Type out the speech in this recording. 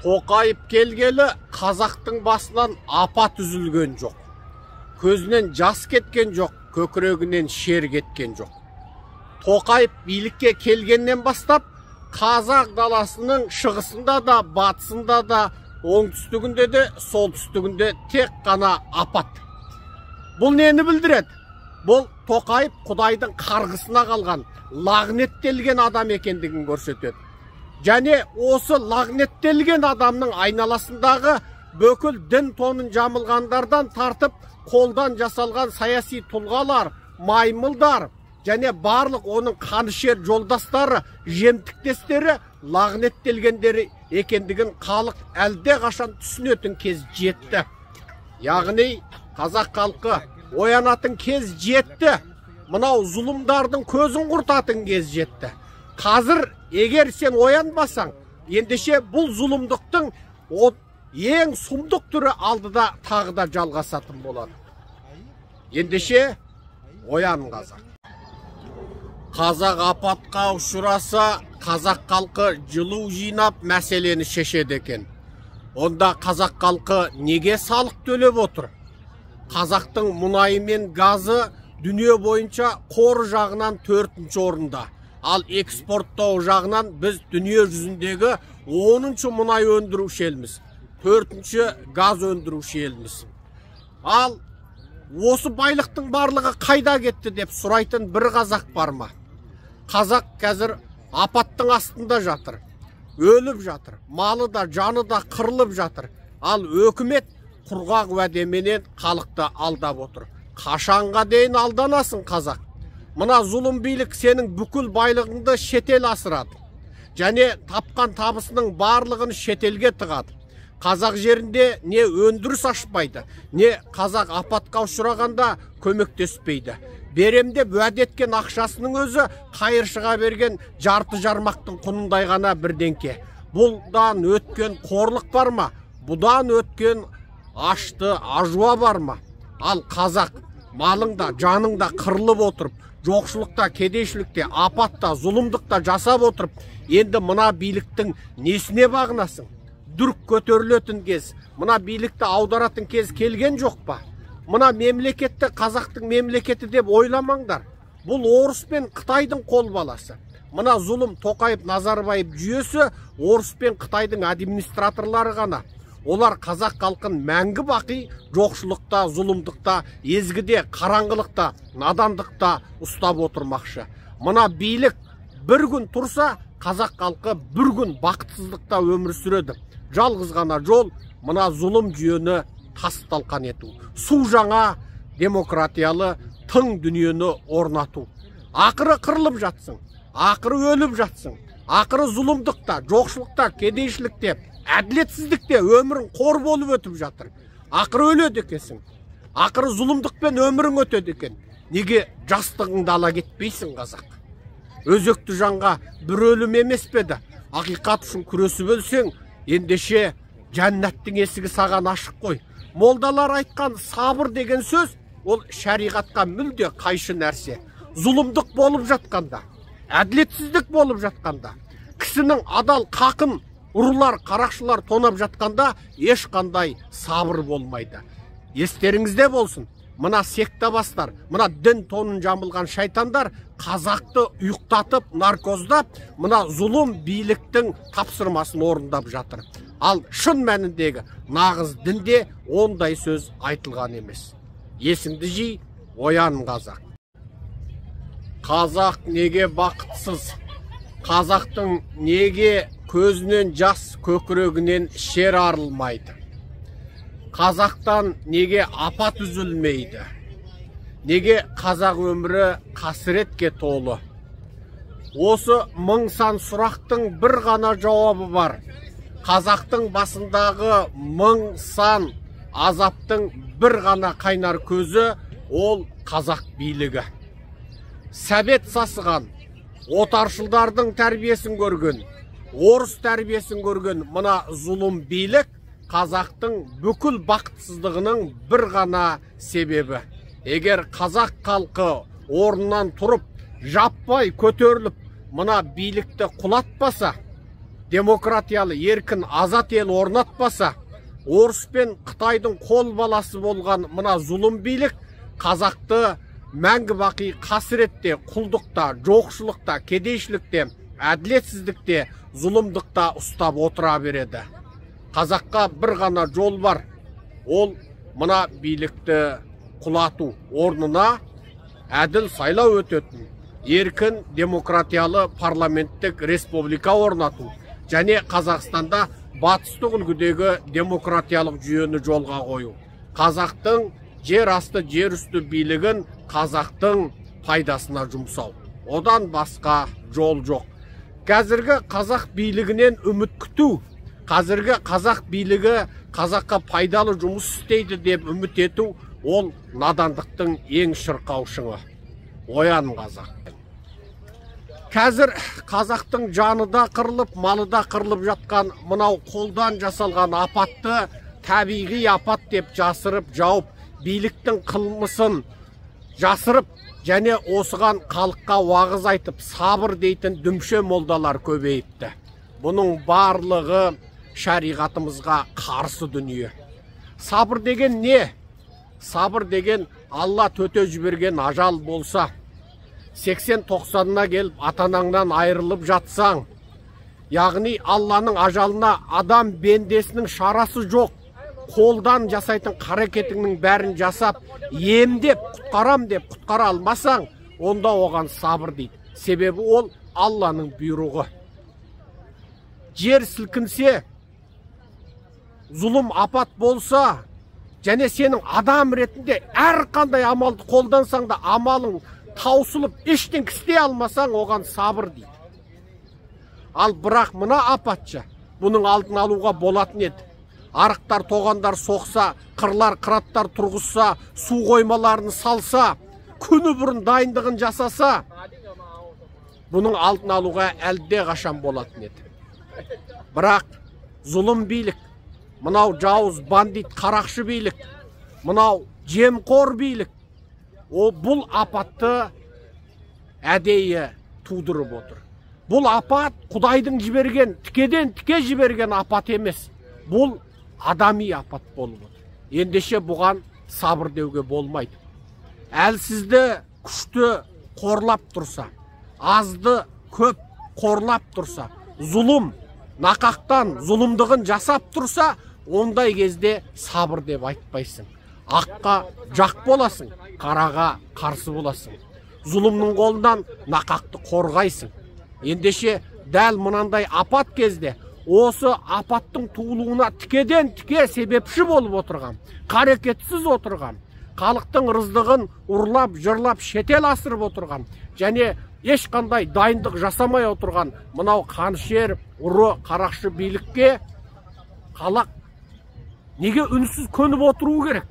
Тоқайып келгелі қазақтың басынан апат үзілген жоқ. Көзінен жас кеткен жоқ, көкірегінен шер кеткен жоқ. Тоқайып билікке келгеннен бастап, қазақ даласының шығысында да, батысында да, оңтүстігінде де, солтүстігінде тек қана апат. Бұл нені білдіреді? Бұл Тоқайып Құдайдың қарғысына қалған, лағнеттелген адам екендігін көрсетеді. Және осы лағнеттелген адамның айналасындағы бүкіл дін тонын жамылғандардан тартып, қолдан жасалған саяси тұлғалар, маймылдар, және барлық оның қанішер жолдастары, жемтіктестері лағнеттелгендері екендігін халық әлде қашан түсінетін кез жетті. Яғни қазақ халқы оянатын кез жетті. Мынау зұлымдардың көзін құртатын кез жетті. Қазір егер сен оянбасаң, ендеше бұл зұлымдықтың ең сұмдық түрі алдыда тағы да жалғасатын болады. Ендеше оян қазақ. Қазақ апатқа ұшыраса, қазақ халқы жылу жинап мәселені шешеді екен. Онда қазақ халқы неге салық төлеп отыр? Қазақтың мұнайы мен газы дүние бойынша қор жағынан 4-ші орында. Ал экспорттау жағынан біз дүние жүзіндегі 10-ші мұнай өндіруші елміз. 4-ші газ өндіруші елміз. Ал осы байлықтың барлығы қайда кетті деп сұрайтын бір қазақ бар ма? Қазақ қазір апаттың астында жатыр. Өліп жатыр. Малы да, жаны да қырылып жатыр. Ал өкімет құрғақ уәдеменен халықты алдап отыр. Қашанға дейін алданасың қазақ? Мына зұлым билік сенің бүкіл байлығыңды шетел асырады. Және тапқан табысының барлығын шетелге тығады. Қазақ жерінде не өндіріс ашпайды, не қазақ апатқа ұшырағанда көмектеспейді. Беремде уәде еткен ақшасының өзі қайыршыға берген жарты жармақтың құнындай ғана бірдеңке. Бұдан өткен қорлық бар ма? Бұдан өткен ашты ажуа бар ма? Ал қазақ малыңда, жаныңда қырылып отырып, жоқшылықта, кедейшілікте, апатта, зұлымдықта жасап отырып, енді мына биліктің несіне бағынасың? Дүрк көтерілетін кез, мына билікті аударатын кез келген жоқ па? Мына мемлекетті қазақтың мемлекеті деп ойламаңдар. Бұл орыс пен Қытайдың қол баласы. Мына зұлым Тоқайып Назарбаев жүйесі орыс пен Қытайдың администраторлары ғана. Олар қазақ халқын мәңгі бақи жоқшылықта, зұлымдықта, езгіде, қараңғылықта, надандықта ұстап отырмақшы. Мына билік бір күн тұрса, қазақ халқы бір күн бақытсыздықта өмір сүреді. Жалғыз ғана жол мына зұлым жүйені тас талқан ету. Су жаңа демократиялы тың дүниені орнату. Ақыры қырылып жатсың, ақыры өліп жатсың, ақыры зұлымдықта, жоқшылықта, кедейшілікте, әділетсіздікте өмірің қор болып өтіп жатыр. Ақыры өледі екенсің. Ақыры зұлымдықпен өмірің өтеді екен. Неге жастығыңды ала кетпейсің қазақ? Өзекті жанға бір өлім емес педі? Ақиқат үшін күресіп өлсең, ендеше жәннаттың есігі саған ашық қой. Молдалар айтқан сабыр деген сөз, ол шариғатқа мүлде қайшы нәрсе. Зұлымдық болып жатқанда, әділетсіздік болып жатқанда, кісінің адал қақын ұрылар, қарақшылар тонап жатқанда ешқандай сабыр болмайды. Естеріңізде болсын, мына сектабастар, мына дін тонын жамылған шайтандар қазақты ұйықтатып, наркоздап, мына зұлым биліктің тапсырмасын орындап жатыр. Ал шын мәніндегі нағыз дінде ондай сөз айтылған емес. Есіңді жи, оян қазақ. Қазақ неге бақытсыз? Қазақтың неге көзінен жас, көкірегінен шер арылмайды? Қазақтан неге апат үзілмейді? Неге қазақ өмірі қасіретке толы? Осы мың сан сұрақтың бір ғана жауабы бар. Қазақтың басындағы мың сан азаптың бір ғана қайнар көзі ол қазақ билігі. Сәбет сасыған, отаршылдардың тәрбиесін көрген, орыс тәрбиесін көрген мына зұлым билік қазақтың бүкіл бақытсыздығының бір ғана себебі. Егер қазақ халқы орнынан тұрып, жаппай көтеріліп, мына билікті құлатпаса, демократиялы еркін азат ел орнатпаса, Орыс пен Қытайдың қол баласы болған мына зұлым билік қазақты мәңгі бақи қасіретте, құлдықта, жоқшылықта, кедейшілікте, әділетсіздікте, зұлымдықта ұстап отыра береді. Қазаққа бір ғана жол бар. Ол мына билікті құлату, орнына әділ сайлау өтетін, еркін демократиялы парламенттік республика орнату, және Қазақстанда батыстық үлгідегі демократиялық жүйені жолға қою. Қазақтың жер асты, жер үсті билігін қазақтың пайдасына жұмсау. Одан басқа жол жоқ. Қазіргі қазақ билігінен үміт күту, қазіргі қазақ билігі қазаққа пайдалы жұмыс істейді деп үміт ету, ол надандықтың ең шырқау шыңы. Оян қазақ. Қазір қазақтың жаны да қырылып, малы да қырылып жатқан мынау қолдан жасалған апатты табиғи апат деп жасырып жауып, биліктің қылмысын жасырып, және осыған халыққа уағыз айтып, сабыр дейтін дүмше молдалар көбейіпті. Бұның барлығы шариғатымызға қарсы дүние. Сабыр деген не? Сабыр деген Алла төте жіберген ажал болса, 80-90-на келіп атанаңнан айырылып жатсаң, яғни Алланың ажалына адам бендесінің шарасы жоқ, қолдан жасайтын қарекетіңнің бәрін жасап, емдеп, құтқарам деп құтқара алмасаң, онда оған сабыр дейді. Себебі ол Алланың бұйрығы. Жер сілкінсе, зұлым апат болса, және сенің адам ретінде әрқандай амалды қолдансаң да амалың таусылып, ештен істей алмасаң, оған сабыр дейді. Ал бірақ мына апатша, бұның алдын алуға болатын еді. Арықтар, тоғандар соқса, қырлар, қыраттар тұрғызса, су қоймаларын салса, күні бұрын дайындығын жасаса, бұның алдын алуға әлде қашан болатын еді. Бірақ зұлым билік, мынау жауыз, бандит, қарақшы билік, мынау жемқор билік, бұл апатты әдейі тудырып отыр. Бұл апат Құдайдың жіберген, тікеден тіке жіберген апат емес. Бұл адами апат болып отыр. Ендеше бұған сабыр деуге болмайды. Әлсізді күшті қорлап тұрса, азды көп қорлап тұрса, зұлым, нақақтан зұлымдығын жасап тұрса, ондай кезде сабыр деп айтпайсың. Аққа жақ боласың, қараға қарсы боласың. Зұлымның қолынан нақақты қорғайсың. Ендеше дәл мынандай апат кезде осы апаттың туылуына тікеден тіке себепші болып отырған, қарекетсіз отырған, халықтың рыздығын ұрлап, жырлап, шетел асырып отырған, және ешқандай дайындық жасамай отырған мынау қанішер, ұры, қарақшы билікке халық неге үнсіз көніп отыруы керек?